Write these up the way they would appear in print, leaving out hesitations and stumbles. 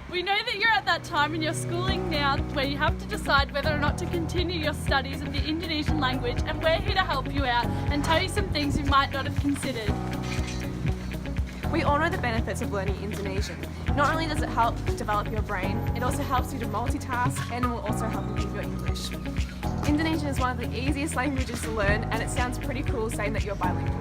We know that you're at that time in your schooling now where you have to decide whether or not to continue your studies of the Indonesian language, and we're here to help you out and tell you some things you might not have considered. We all know the benefits of learning Indonesian. Not only does it help develop your brain, it also helps you to multitask and it will also help improve your English. Indonesian is one of the easiest languages to learn, and it sounds pretty cool saying that you're bilingual.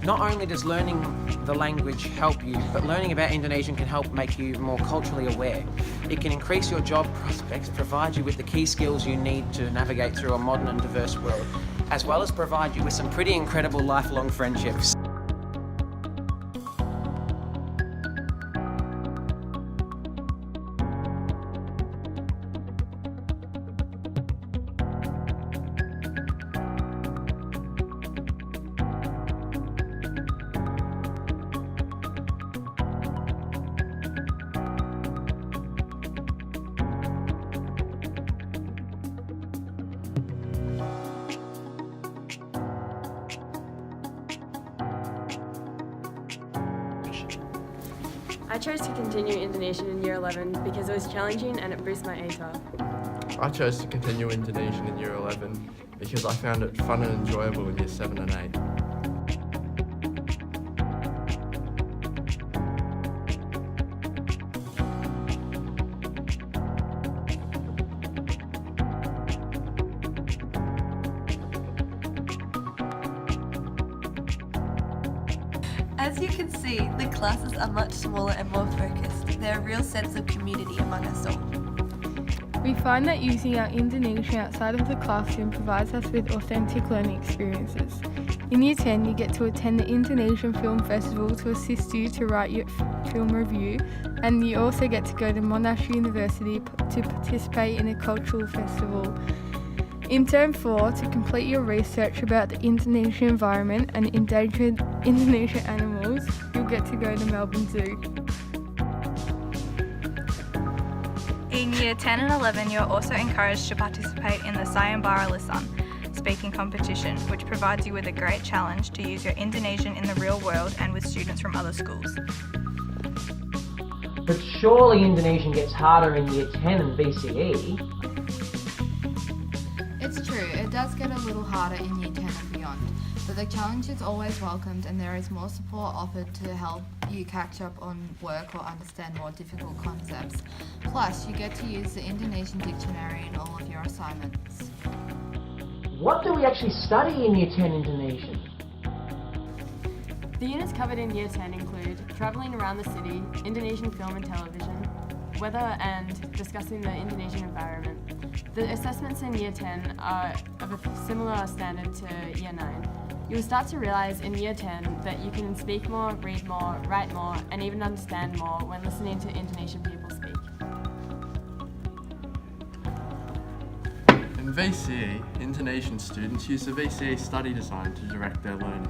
Not only does learning the language help you, but learning about Indonesian can help make you more culturally aware. It can increase your job prospects, provide you with the key skills you need to navigate through a modern and diverse world, as well as provide you with some pretty incredible lifelong friendships. I chose to continue Indonesian in Year 11 because it was challenging and it boosts my ATAR. I chose to continue Indonesian in Year 11 because I found it fun and enjoyable in Year 7 and 8. As you can see, the classes are much smaller and more focused. There are a real sense of community among us all. We find that using our Indonesian outside of the classroom provides us with authentic learning experiences. In Year 10, you get to attend the Indonesian Film Festival to assist you to write your film review, and you also get to go to Monash University to participate in a cultural festival. In Term 4, to complete your research about the Indonesian environment and endangered Indonesian animals, you'll get to go to Melbourne Zoo. In Year 10 and 11, you're also encouraged to participate in the Sayembara Lisan speaking competition, which provides you with a great challenge to use your Indonesian in the real world and with students from other schools. But surely Indonesian gets harder in Year 10 and VCE. It's true, it does get a little harder in Year 10 and beyond, but the challenge is always welcomed and there is more support offered to help you catch up on work or understand more difficult concepts. Plus, you get to use the Indonesian dictionary in all of your assignments. What do we actually study in Year 10 Indonesian? The units covered in Year 10 include travelling around the city, Indonesian film and television, weather, and discussing the Indonesian environment. The assessments in Year 10 are of a similar standard to Year 9. You'll start to realise in Year 10 that you can speak more, read more, write more, and even understand more when listening to Indonesian people speak. In VCE, Indonesian students use the VCE study design to direct their learning.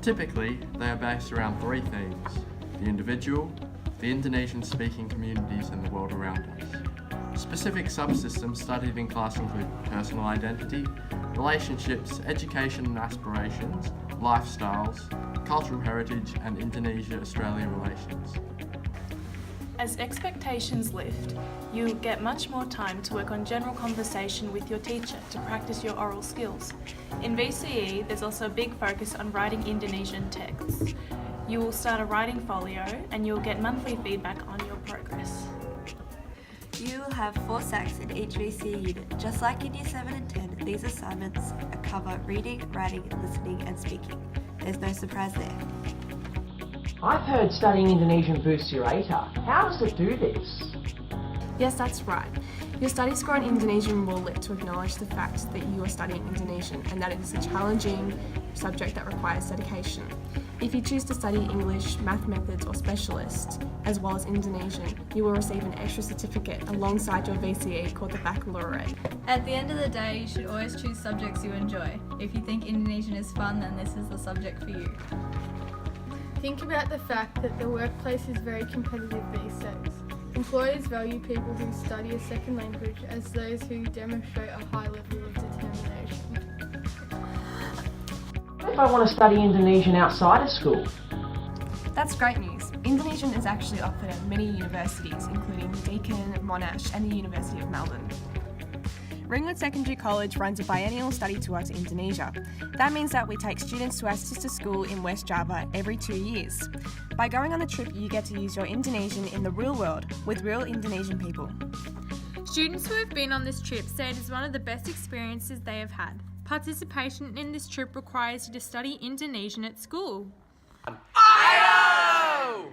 Typically, they are based around three themes: the individual, the Indonesian-speaking communities, and the world around us. Specific subsystems studied in class include personal identity, relationships, education and aspirations, lifestyles, cultural heritage, and Indonesia-Australia relations. As expectations lift, you get much more time to work on general conversation with your teacher to practice your oral skills. In VCE, there's also a big focus on writing Indonesian texts. You will start a writing folio and you'll get monthly feedback on your progress. You will have 4 SACs in each VCE unit. Just like in Year 7 and 10, these assignments cover reading, writing, listening and speaking. There's no surprise there. I've heard studying Indonesian boosts your ATAR. How does it do this? Yes, that's right. Your study score in Indonesian will look to acknowledge the fact that you are studying Indonesian and that it is a challenging subject that requires dedication. If you choose to study English, math methods or specialist, as well as Indonesian, you will receive an extra certificate alongside your VCE called the Baccalaureate. At the end of the day, you should always choose subjects you enjoy. If you think Indonesian is fun, then this is the subject for you. Think about the fact that the workplace is very competitive these days. Employers value people who study a second language as those who demonstrate a high level of determination. What if I want to study Indonesian outside of school? That's great news. Indonesian is actually offered at many universities, including Deakin, Monash, and the University of Melbourne. Ringwood Secondary College runs a biennial study tour to Indonesia. That means that we take students to our sister school in West Java every 2 years. By going on the trip, you get to use your Indonesian in the real world with real Indonesian people. Students who have been on this trip say it is one of the best experiences they have had. Participation in this trip requires you to study Indonesian at school. Ayo!